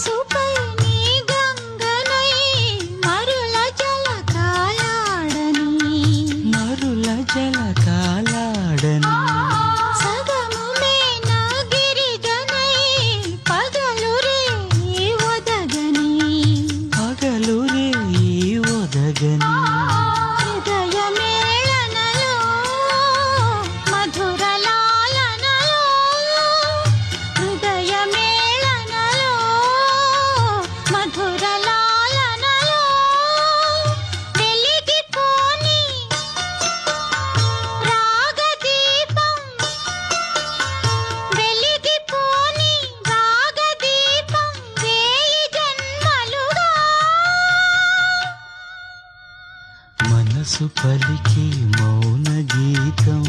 మనసుపై నీ గంగనై మరుల జలకాలాడని సగము మేన గిరిజనై పగలు రే ఒదగని హృదయమేళనలో మధుర లాలనలో హృదయమేళనలో మధుర లాలనలో వెలిగిపోని రాగదీపం వెలిగిపోని రాగదీపం వేయి జన్మలుగా మనసు పలికి మౌన గీతం